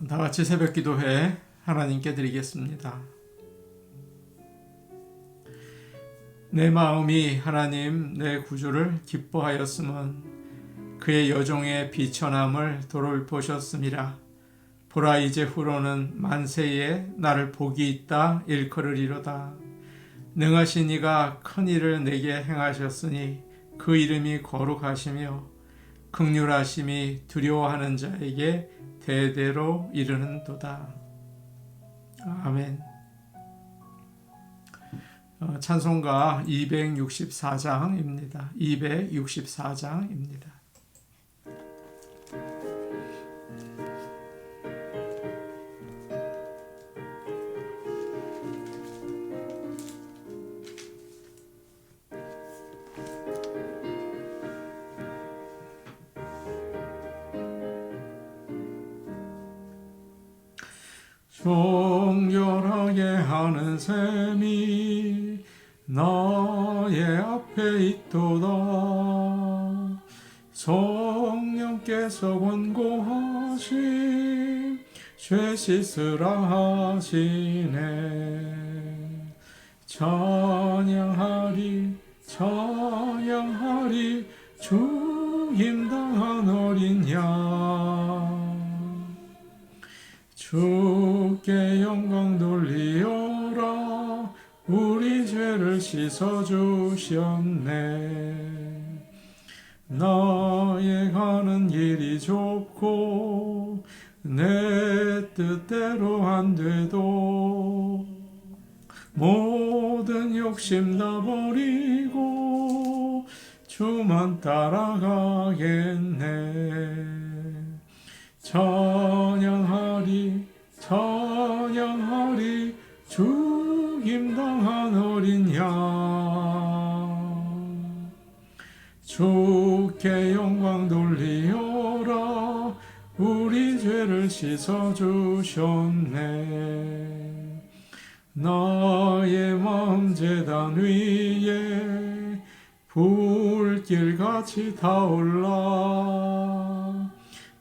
다 같이 새벽 기도회 하나님께 드리겠습니다. 내 마음이 하나님 내 구주를 기뻐하였음은 그의 여종의 비천함을 도를 보셨음이라. 보라 이제후로는 만세에 나를 복이 있다 일컬으리로다. 능하신 이가 큰 일을 내게 행하셨으니 그 이름이 거룩하시며 긍휼하심이 두려워하는 자에게 대대로 이르는도다. 아멘. 찬송가 264장입니다. 264장입니다. 정결하게 하는 셈이 나의 앞에 있도다. 성령께서 권고하신 죄 씻으라 하시네. 찬양하리 찬양하리 주 임당한 어린 양. 주께 영광 돌리어라. 우리 죄를 씻어주셨네. 나의 가는 길이 좁고 내 뜻대로 안 돼도 모든 욕심 다 버리고 주만 따라가겠네. 찬양하리 찬양하리 주 임당한 어린 양. 주께 영광 돌리어라. 우리 죄를 씻어주셨네. 나의 마음 제단 위에 불길같이 타올라.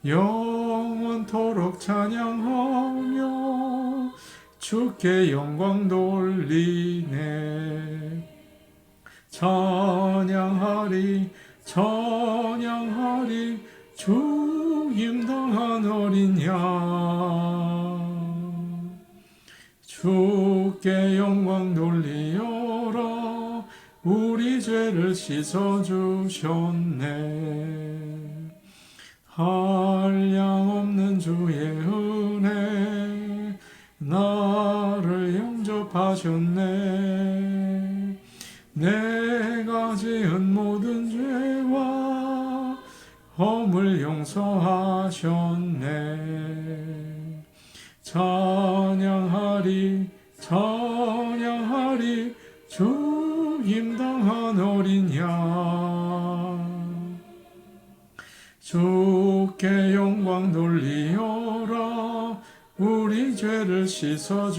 영원토록 찬양하며 주께 영광 돌리네. 찬양하리 찬양하리 주 임당한 어린 양. 주께 영광 돌리어라. 우리 죄를 씻어주셨네. 한량없는 주의 은혜 나를 영접하셨네. 내가 지은 모든 죄와 허물 용서하셨네. 찬양하리 찬양하리 주 임당한 어린 양. 주께 영광 돌리어라. 우리 죄를 씻어주셨네.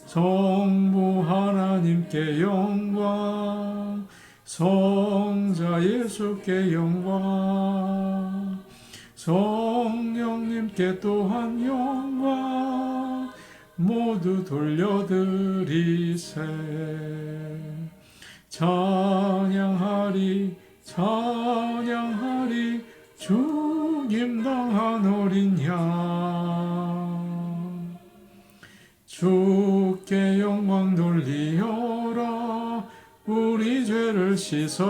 성부 하나님께 영광, 성자 예수께 영광, 성령님께 또한 영광 모두 돌려드리세. 찬양하리 찬양하리 주 임당한 어린 양. 주께 영광 돌리어라. 우리 죄를 씻어주셨네.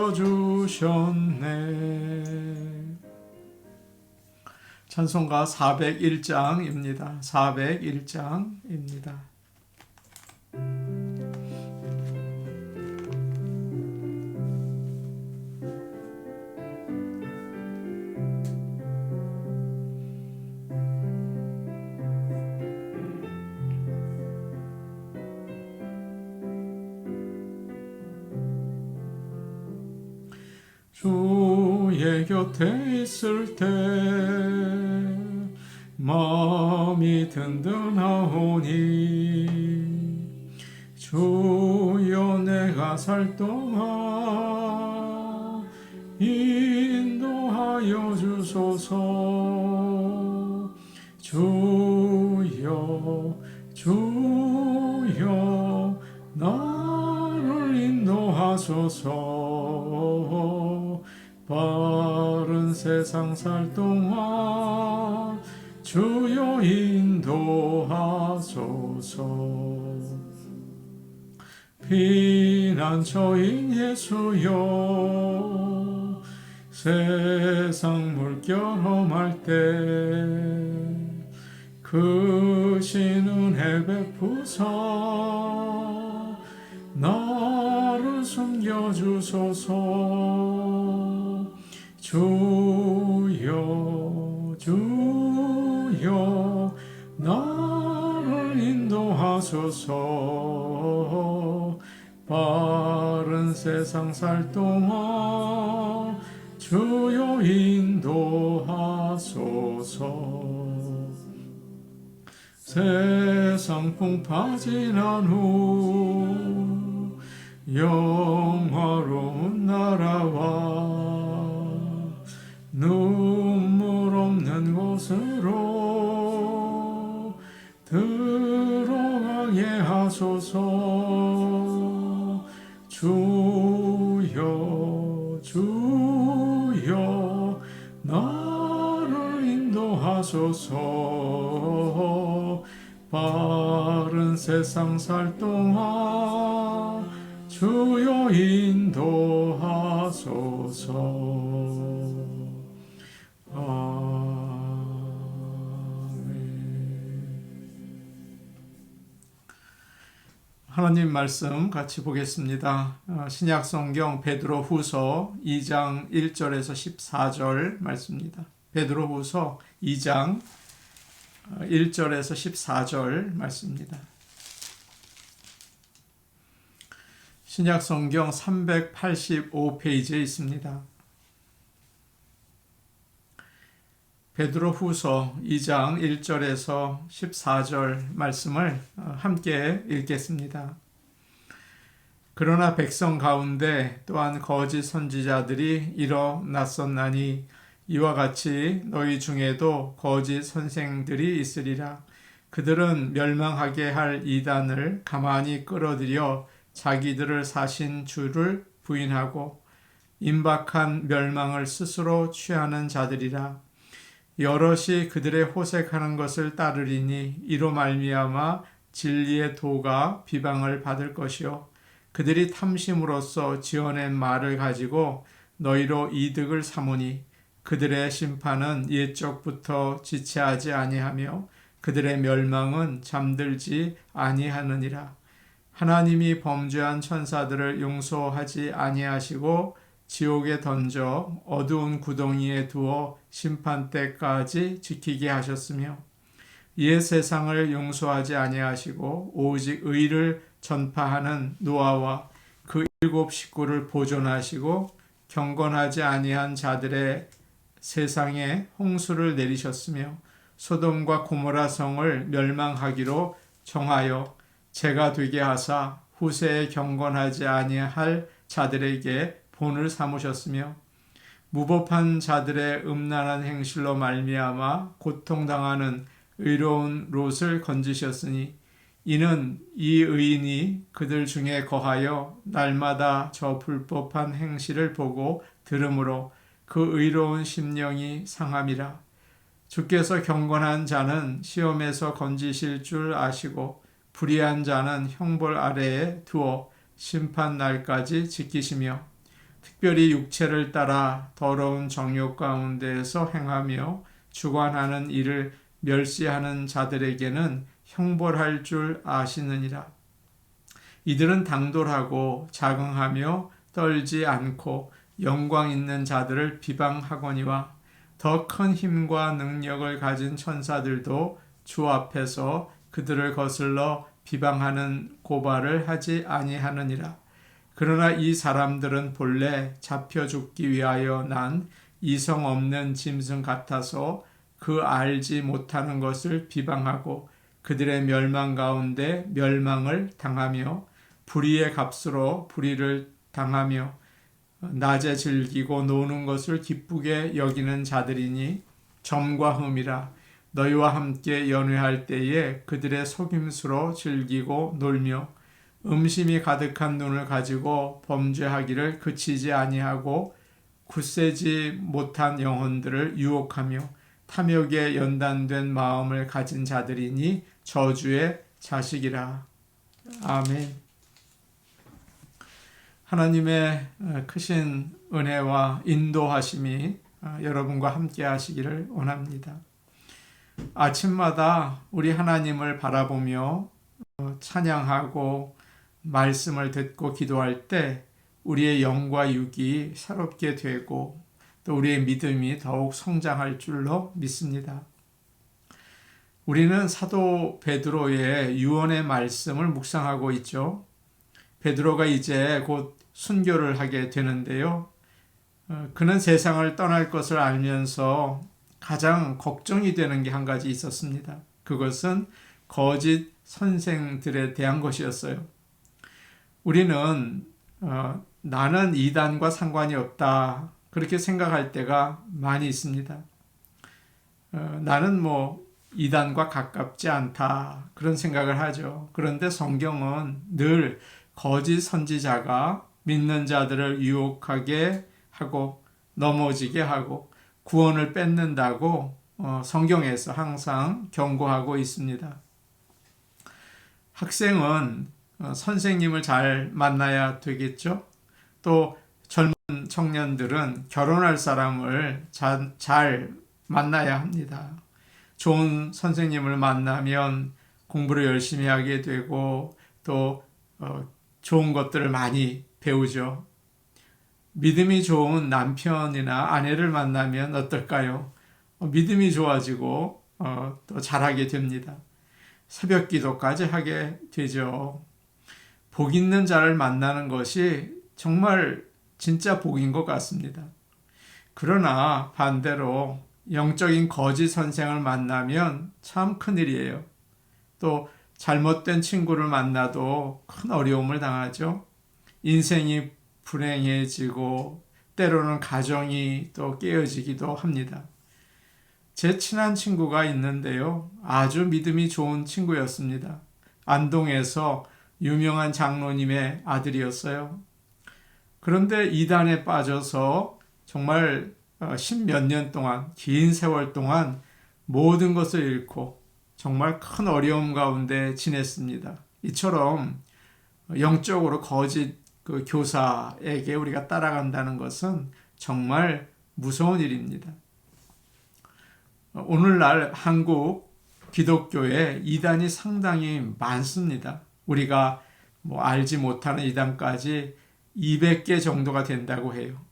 찬송가 401장입니다. 401장입니다. 주의 곁에 있을 때 마음이 든든하오니 주여 내가 살 동안 인도하여 주소서. 주여 주여 나를 인도하소서. 바른 세상 살 동안 주여 인도하소서. 피난처인 예수여 세상 물결험할 때 크신 은혜 베푸사 나를 숨겨주소서. 주여 주여 나를 인도하소서. 바른 세상 살 동안 주여 인도하소서. 세상 풍파 지난 후 영화로운 나라와 눈물 없는 곳으로 들어가게 하소서. 주여 주여 나를 인도하소서. 바른 세상 살 동안 주여 인도하소서. 하나님 말씀 같이 보겠습니다. 신약 성경 베드로 후서 2장 1절에서 14절 말씀입니다. 베드로 후서 2장 1절에서 14절 말씀입니다. 신약 성경 385페이지에 있습니다. 베드로 후서 2장 1절에서 14절 말씀을 함께 읽겠습니다. 그러나 백성 가운데 또한 거짓 선지자들이 일어났었나니 이와 같이 너희 중에도 거짓 선생들이 있으리라. 그들은 멸망하게 할 이단을 가만히 끌어들여 자기들을 사신 주를 부인하고 임박한 멸망을 스스로 취하는 자들이라. 여럿이 그들의 호색하는 것을 따르리니 이로 말미암아 진리의 도가 비방을 받을 것이요 그들이 탐심으로써 지어낸 말을 가지고 너희로 이득을 삼으니 그들의 심판은 옛적부터 지체하지 아니하며 그들의 멸망은 잠들지 아니하느니라. 하나님이 범죄한 천사들을 용서하지 아니하시고 지옥에 던져 어두운 구덩이에 두어 심판 때까지 지키게 하셨으며 이에 세상을 용서하지 아니하시고 오직 의를 전파하는 노아와 그 7 식구를 보존하시고 경건하지 아니한 자들의 세상에 홍수를 내리셨으며 소돔과 고모라 성을 멸망하기로 정하여 재가 되게 하사 후세에 경건하지 아니할 자들에게 본을 삼으셨으며 무법한 자들의 음란한 행실로 말미암아 고통당하는 의로운 롯을 건지셨으니 이는 이 의인이 그들 중에 거하여 날마다 저 불법한 행실을 보고 들으므로 그 의로운 심령이 상함이라. 주께서 경건한 자는 시험에서 건지실 줄 아시고 불의한 자는 형벌 아래에 두어 심판 날까지 지키시며 특별히 육체를 따라 더러운 정욕 가운데에서 행하며 주관하는 일을 멸시하는 자들에게는 형벌할 줄 아시느니라. 이들은 당돌하고 자긍하며 떨지 않고 영광 있는 자들을 비방하거니와 더 큰 힘과 능력을 가진 천사들도 주 앞에서 그들을 거슬러 비방하는 고발을 하지 아니하느니라. 그러나 이 사람들은 본래 잡혀 죽기 위하여 난 이성 없는 짐승 같아서 그 알지 못하는 것을 비방하고 그들의 멸망 가운데 멸망을 당하며 불의의 값으로 불의를 당하며 낮에 즐기고 노는 것을 기쁘게 여기는 자들이니 점과 흠이라. 너희와 함께 연회할 때에 그들의 속임수로 즐기고 놀며 음심이 가득한 눈을 가지고 범죄하기를 그치지 아니하고 굳세지 못한 영혼들을 유혹하며 탐욕에 연단된 마음을 가진 자들이니 저주의 자식이라. 아멘. 하나님의 크신 은혜와 인도하심이 여러분과 함께 하시기를 원합니다. 아침마다 우리 하나님을 바라보며 찬양하고 말씀을 듣고 기도할 때 우리의 영과 육이 새롭게 되고 또 우리의 믿음이 더욱 성장할 줄로 믿습니다. 우리는 사도 베드로의 유언의 말씀을 묵상하고 있죠. 베드로가 이제 곧 순교를 하게 되는데요. 그는 세상을 떠날 것을 알면서 가장 걱정이 되는 게 한 가지 있었습니다. 그것은 거짓 선생들에 대한 것이었어요. 우리는 나는 이단과 상관이 없다 그렇게 생각할 때가 많이 있습니다. 나는 이단과 가깝지 않다 그런 생각을 하죠. 그런데 성경은 늘 거짓 선지자가 믿는 자들을 유혹하게 하고 넘어지게 하고 구원을 뺏는다고 성경에서 항상 경고하고 있습니다. 학생은 선생님을 잘 만나야 되겠죠. 또 젊은 청년들은 결혼할 사람을 잘 만나야 합니다. 좋은 선생님을 만나면 공부를 열심히 하게 되고 또 좋은 것들을 많이 배우죠. 믿음이 좋은 남편이나 아내를 만나면 어떨까요? 믿음이 좋아지고 또 잘하게 됩니다. 새벽 기도까지 하게 되죠. 복 있는 자를 만나는 것이 정말 진짜 복인 것 같습니다. 그러나 반대로 영적인 거짓 선생을 만나면 참 큰일이에요. 또 잘못된 친구를 만나도 큰 어려움을 당하죠. 인생이 불행해지고 때로는 가정이 또 깨어지기도 합니다. 제 친한 친구가 있는데요. 아주 믿음이 좋은 친구였습니다. 안동에서 유명한 장로님의 아들이었어요. 그런데 이단에 빠져서 정말 십몇 년 동안, 긴 세월 동안 모든 것을 잃고 정말 큰 어려움 가운데 지냈습니다. 이처럼 영적으로 거짓 교사에게 우리가 따라간다는 것은 정말 무서운 일입니다. 오늘날 한국 기독교에 이단이 상당히 많습니다. 우리가 알지 못하는 이단까지 200개 정도가 된다고 해요.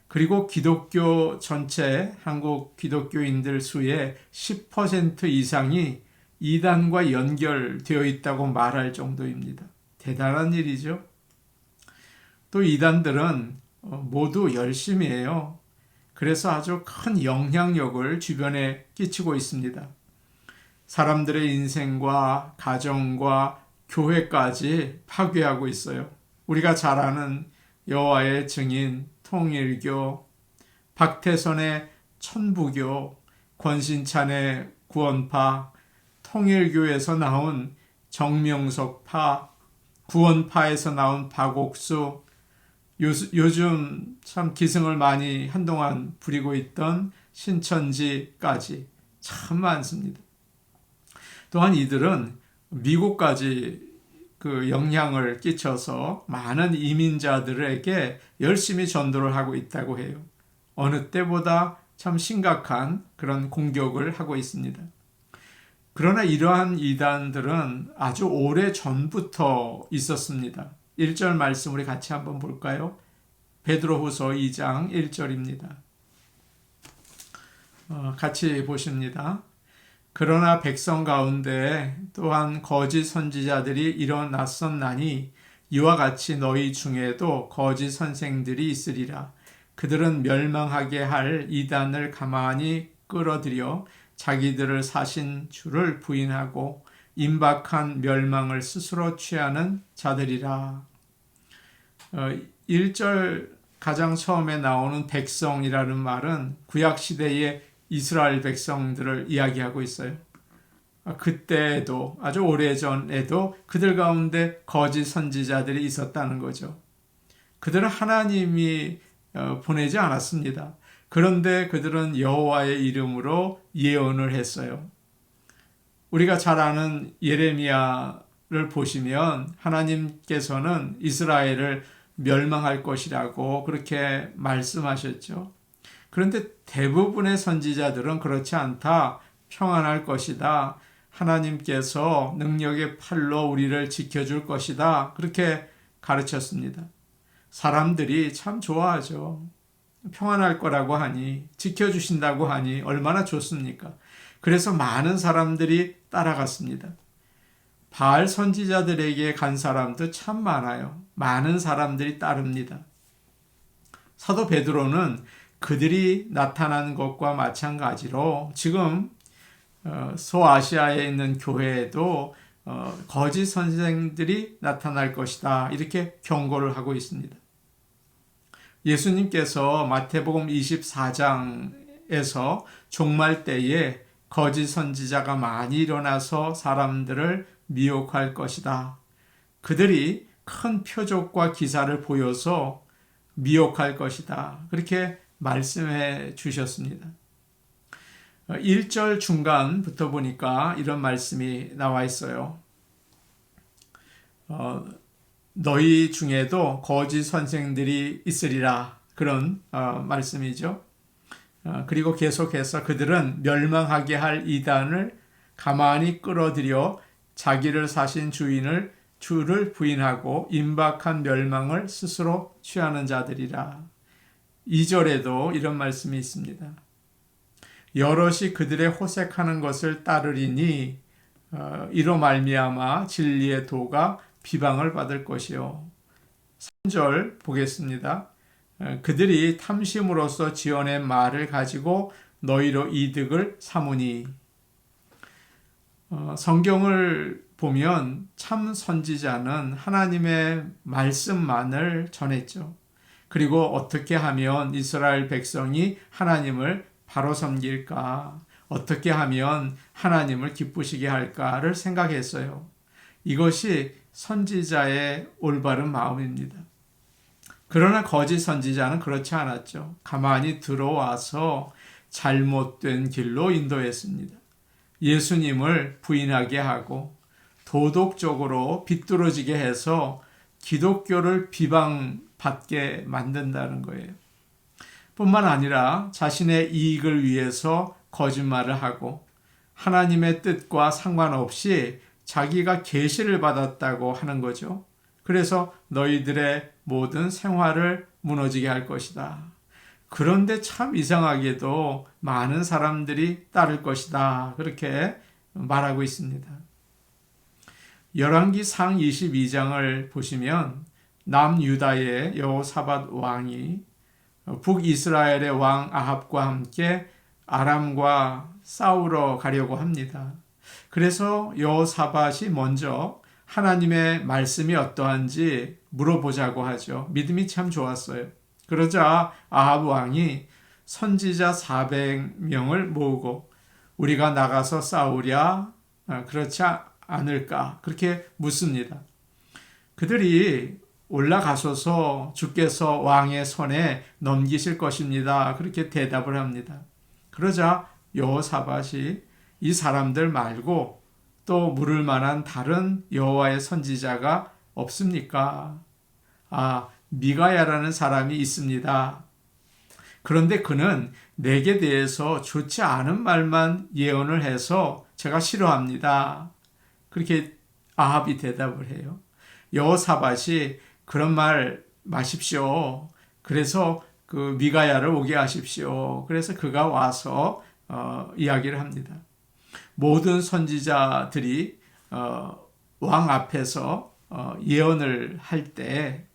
그리고 기독교 전체 한국 기독교인들 수의 10% 이상이 이단과 연결되어 있다고 말할 정도입니다. 대단한 일이죠. 또 이단들은 모두 열심히 해요. 그래서 아주 큰 영향력을 주변에 끼치고 있습니다. 사람들의 인생과 가정과 교회까지 파괴하고 있어요. 우리가 잘 아는 여호와의 증인, 통일교, 박태선의 천부교, 권신찬의 구원파, 통일교에서 나온 정명석파, 구원파에서 나온 박옥수, 요즘 참 기승을 많이 한동안 부리고 있던 신천지까지 참 많습니다. 또한 이들은 미국까지 영향을 끼쳐서 많은 이민자들에게 열심히 전도를 하고 있다고 해요. 어느 때보다 참 심각한 그런 공격을 하고 있습니다. 그러나 이러한 이단들은 아주 오래 전부터 있었습니다. 1절 말씀 우리 같이 한번 볼까요? 베드로후서 2장 1절입니다. 같이 보십니다. 그러나 백성 가운데 또한 거짓 선지자들이 일어났었나니 이와 같이 너희 중에도 거짓 선생들이 있으리라. 그들은 멸망하게 할 이단을 가만히 끌어들여 자기들을 사신 주를 부인하고 임박한 멸망을 스스로 취하는 자들이라. 1절 가장 처음에 나오는 백성이라는 말은 구약시대의 이스라엘 백성들을 이야기하고 있어요. 그때에도 아주 오래전에도 그들 가운데 거짓 선지자들이 있었다는 거죠. 그들은 하나님이 보내지 않았습니다. 그런데 그들은 여호와의 이름으로 예언을 했어요. 우리가 잘 아는 예레미야를 보시면 하나님께서는 이스라엘을 멸망할 것이라고 그렇게 말씀하셨죠. 그런데 대부분의 선지자들은 그렇지 않다. 평안할 것이다. 하나님께서 능력의 팔로 우리를 지켜줄 것이다. 그렇게 가르쳤습니다. 사람들이 참 좋아하죠. 평안할 거라고 하니, 지켜주신다고 하니 얼마나 좋습니까? 그래서 많은 사람들이 따라갔습니다. 바알 선지자들에게 간 사람도 참 많아요. 많은 사람들이 따릅니다. 사도 베드로는 그들이 나타난 것과 마찬가지로 지금 소아시아에 있는 교회에도 거짓 선생들이 나타날 것이다. 이렇게 경고를 하고 있습니다. 예수님께서 마태복음 24장에서 종말 때에 거짓 선지자가 많이 일어나서 사람들을 미혹할 것이다. 그들이 큰 표적과 기사를 보여서 미혹할 것이다. 그렇게 말씀해 주셨습니다. 1절 중간부터 보니까 이런 말씀이 나와 있어요. 너희 중에도 거짓 선생들이 있으리라. 그런 말씀이죠. 그리고 계속해서 그들은 멸망하게 할 이단을 가만히 끌어들여 자기를 사신 주를 부인하고 임박한 멸망을 스스로 취하는 자들이라. 2절에도 이런 말씀이 있습니다. 여럿이 그들의 호색하는 것을 따르리니 이로 말미암아 진리의 도가 비방을 받을 것이요. 3절 보겠습니다. 그들이 탐심으로써 지어낸 말을 가지고 너희로 이득을 삼으니. 성경을 보면 참 선지자는 하나님의 말씀만을 전했죠. 그리고 어떻게 하면 이스라엘 백성이 하나님을 바로 섬길까? 어떻게 하면 하나님을 기쁘시게 할까를 생각했어요. 이것이 선지자의 올바른 마음입니다. 그러나 거짓 선지자는 그렇지 않았죠. 가만히 들어와서 잘못된 길로 인도했습니다. 예수님을 부인하게 하고 도덕적으로 비뚤어지게 해서 기독교를 비방받게 만든다는 거예요. 뿐만 아니라 자신의 이익을 위해서 거짓말을 하고 하나님의 뜻과 상관없이 자기가 계시를 받았다고 하는 거죠. 그래서 너희들의 모든 생활을 무너지게 할 것이다. 그런데 참 이상하게도 많은 사람들이 따를 것이다. 그렇게 말하고 있습니다. 열왕기상 22장을 보시면 남유다의 여호사밧 왕이 북이스라엘의 왕 아합과 함께 아람과 싸우러 가려고 합니다. 그래서 여호사밧이 먼저 하나님의 말씀이 어떠한지 물어보자고 하죠. 믿음이 참 좋았어요. 그러자 아합 왕이 선지자 400명을 모으고 우리가 나가서 싸우랴? 그렇지 않을까? 그렇게 묻습니다. 그들이 올라가소서 주께서 왕의 손에 넘기실 것입니다. 그렇게 대답을 합니다. 그러자 여호사밧이 이 사람들 말고 또 물을 만한 다른 여호와의 선지자가 없습니까? 미가야라는 사람이 있습니다. 그런데 그는 내게 대해서 좋지 않은 말만 예언을 해서 제가 싫어합니다. 그렇게 아합이 대답을 해요. 여호사밧이 그런 말 마십시오. 그래서 그 미가야를 오게 하십시오. 그래서 그가 와서 이야기를 합니다. 모든 선지자들이 왕 앞에서 예언을 할 때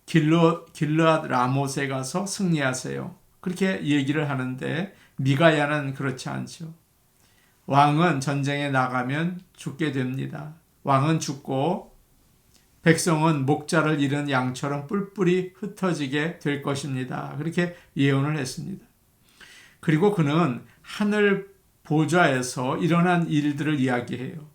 길르앗 라못에 가서 승리하세요. 그렇게 얘기를 하는데 미가야는 그렇지 않죠. 왕은 전쟁에 나가면 죽게 됩니다. 왕은 죽고 백성은 목자를 잃은 양처럼 뿔뿔이 흩어지게 될 것입니다. 그렇게 예언을 했습니다. 그리고 그는 하늘 보좌에서 일어난 일들을 이야기해요.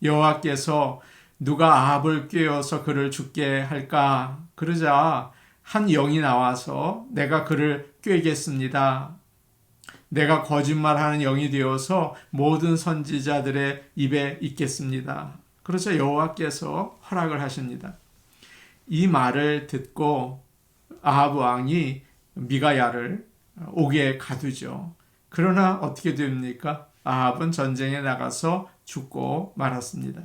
여호와께서 누가 아합을 꾀어서 그를 죽게 할까? 그러자 한 영이 나와서 내가 그를 꾀겠습니다. 내가 거짓말하는 영이 되어서 모든 선지자들의 입에 있겠습니다. 그러자 여호와께서 허락을 하십니다. 이 말을 듣고 아합 왕이 미가야를 옥에 가두죠. 그러나 어떻게 됩니까? 아합은 전쟁에 나가서 죽고 말았습니다.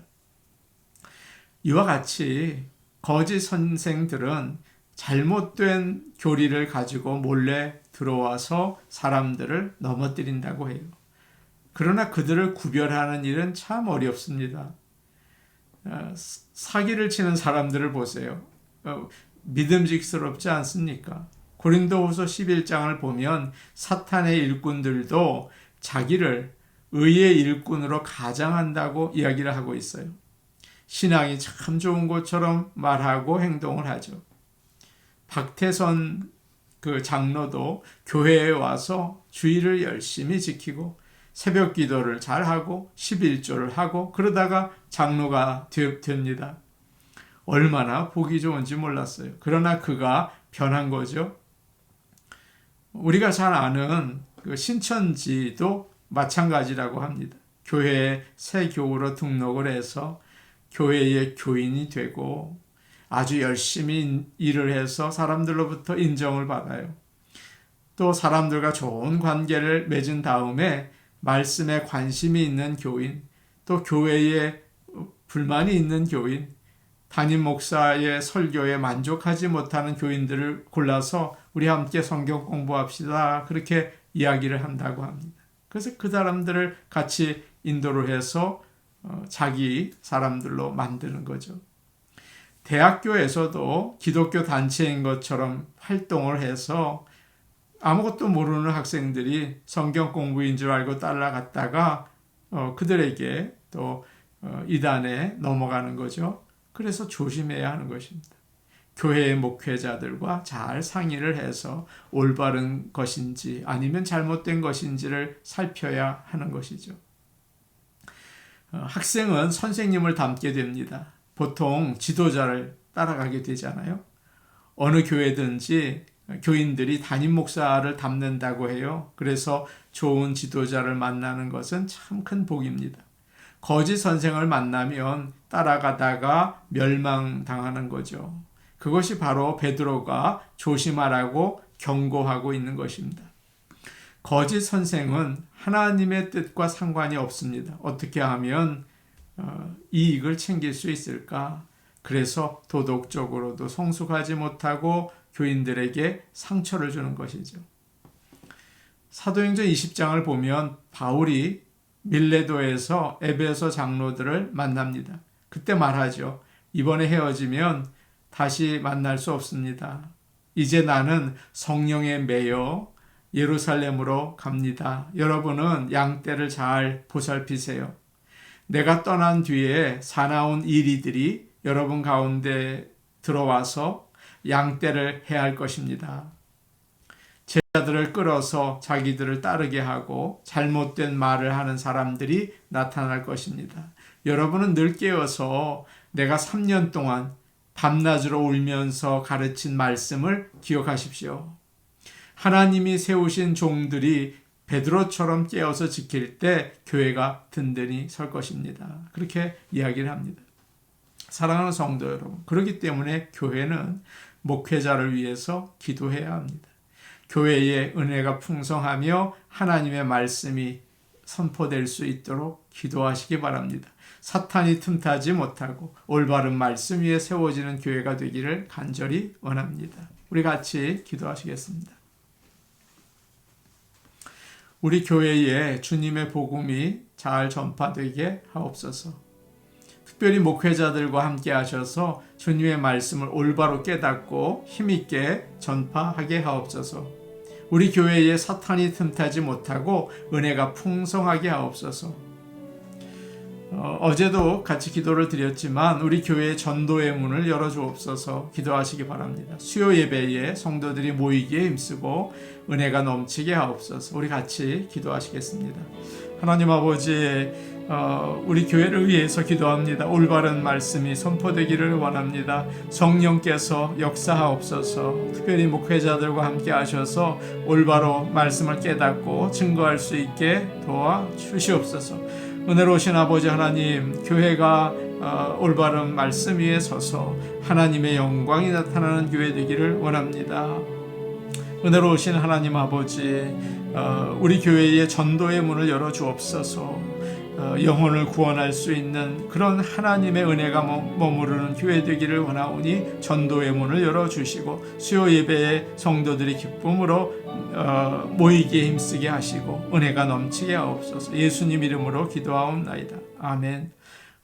이와 같이 거짓 선생들은 잘못된 교리를 가지고 몰래 들어와서 사람들을 넘어뜨린다고 해요. 그러나 그들을 구별하는 일은 참 어렵습니다. 사기를 치는 사람들을 보세요. 믿음직스럽지 않습니까? 고린도후서 11장을 보면 사탄의 일꾼들도 자기를 의의 일꾼으로 가장한다고 이야기를 하고 있어요. 신앙이 참 좋은 것처럼 말하고 행동을 하죠. 박태선 그 장로도 교회에 와서 주의를 열심히 지키고 새벽 기도를 잘하고 11조를 하고 그러다가 장로가 됩니다. 얼마나 보기 좋은지 몰랐어요. 그러나 그가 변한 거죠. 우리가 잘 아는 그 신천지도 마찬가지라고 합니다. 교회에 새 교우로 등록을 해서 교회의 교인이 되고 아주 열심히 일을 해서 사람들로부터 인정을 받아요. 또 사람들과 좋은 관계를 맺은 다음에 말씀에 관심이 있는 교인, 또 교회에 불만이 있는 교인, 담임 목사의 설교에 만족하지 못하는 교인들을 골라서 우리 함께 성경 공부합시다. 그렇게 이야기를 한다고 합니다. 그래서 그 사람들을 같이 인도를 해서 자기 사람들로 만드는 거죠. 대학교에서도 기독교 단체인 것처럼 활동을 해서 아무것도 모르는 학생들이 성경 공부인 줄 알고 따라갔다가 그들에게 또 이단에 넘어가는 거죠. 그래서 조심해야 하는 것입니다. 교회의 목회자들과 잘 상의를 해서 올바른 것인지 아니면 잘못된 것인지를 살펴야 하는 것이죠. 학생은 선생님을 닮게 됩니다. 보통 지도자를 따라가게 되잖아요. 어느 교회든지 교인들이 담임 목사를 닮는다고 해요. 그래서 좋은 지도자를 만나는 것은 참 큰 복입니다. 거짓 선생을 만나면 따라가다가 멸망당하는 거죠. 그것이 바로 베드로가 조심하라고 경고하고 있는 것입니다. 거짓 선생은 하나님의 뜻과 상관이 없습니다. 어떻게 하면 이익을 챙길 수 있을까? 그래서 도덕적으로도 성숙하지 못하고 교인들에게 상처를 주는 것이죠. 사도행전 20장을 보면 바울이 밀레도에서 에베소 장로들을 만납니다. 그때 말하죠. 이번에 헤어지면 다시 만날 수 없습니다. 이제 나는 성령에 매여 예루살렘으로 갑니다. 여러분은 양떼를 잘 보살피세요. 내가 떠난 뒤에 사나운 이리들이 여러분 가운데 들어와서 양떼를 해할 것입니다. 제자들을 끌어서 자기들을 따르게 하고 잘못된 말을 하는 사람들이 나타날 것입니다. 여러분은 늘 깨어서 내가 3년 동안 밤낮으로 울면서 가르친 말씀을 기억하십시오. 하나님이 세우신 종들이 베드로처럼 깨어서 지킬 때 교회가 든든히 설 것입니다. 그렇게 이야기를 합니다. 사랑하는 성도 여러분, 그렇기 때문에 교회는 목회자를 위해서 기도해야 합니다. 교회의 은혜가 풍성하며 하나님의 말씀이 선포될 수 있도록 기도하시기 바랍니다. 사탄이 틈타지 못하고 올바른 말씀 위에 세워지는 교회가 되기를 간절히 원합니다. 우리 같이 기도하시겠습니다. 우리 교회에 주님의 복음이 잘 전파되게 하옵소서. 특별히 목회자들과 함께 하셔서 주님의 말씀을 올바로 깨닫고 힘있게 전파하게 하옵소서. 우리 교회에 사탄이 틈타지 못하고 은혜가 풍성하게 하옵소서. 어제도 같이 기도를 드렸지만 우리 교회의 전도의 문을 열어주옵소서 기도하시기 바랍니다. 수요 예배에 성도들이 모이기에 힘쓰고 은혜가 넘치게 하옵소서. 우리 같이 기도하시겠습니다. 하나님 아버지, 우리 교회를 위해서 기도합니다. 올바른 말씀이 선포되기를 원합니다. 성령께서 역사하옵소서. 특별히 목회자들과 함께 하셔서 올바로 말씀을 깨닫고 증거할 수 있게 도와주시옵소서. 은혜로우신 아버지 하나님, 교회가 올바른 말씀 위에 서서 하나님의 영광이 나타나는 교회 되기를 원합니다. 은혜로우신 하나님 아버지, 우리 교회의 전도의 문을 열어주옵소서. 영혼을 구원할 수 있는 그런 하나님의 은혜가 머무르는 교회 되기를 원하오니 전도의 문을 열어주시고 수요 예배에 성도들이 기쁨으로 모이기에 힘쓰게 하시고 은혜가 넘치게 하옵소서. 예수님 이름으로 기도하옵나이다. 아멘.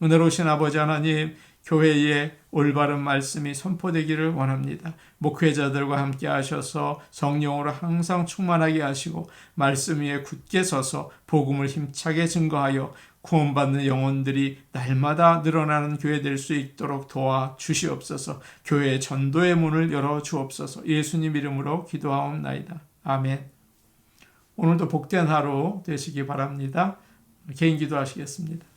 은혜로우신 아버지 하나님, 교회에 올바른 말씀이 선포되기를 원합니다. 목회자들과 함께 하셔서 성령으로 항상 충만하게 하시고 말씀 위에 굳게 서서 복음을 힘차게 증거하여 구원받는 영혼들이 날마다 늘어나는 교회 될 수 있도록 도와주시옵소서. 교회의 전도의 문을 열어주옵소서. 예수님 이름으로 기도하옵나이다. 아멘. 오늘도 복된 하루 되시기 바랍니다. 개인 기도하시겠습니다.